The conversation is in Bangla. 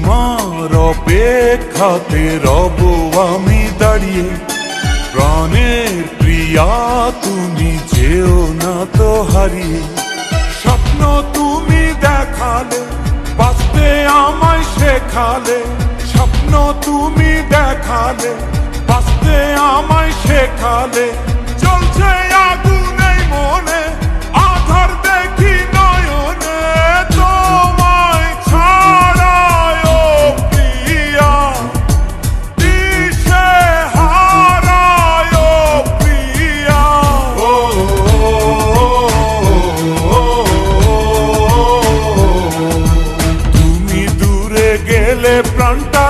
তোমার অপেক্ষাতে রব আমি দাঁড়িয়ে। প্রাণের প্রিয়া তুমি যেও না তো হারিয়ে। স্বপ্ন তুমি দেখালে, বাঁচতে আমায় শেখালে। স্বপ্ন তুমি দেখালে, বাঁচতে আমায় শেখালে। চলছে আগুন এই মনে, আধার দেখি নয়নে। তোমায় ছাড়ায় ও প্রিয়া, দিশে হারায় ও প্রিয়া। তুমি দূরে গেলে প্রাণটা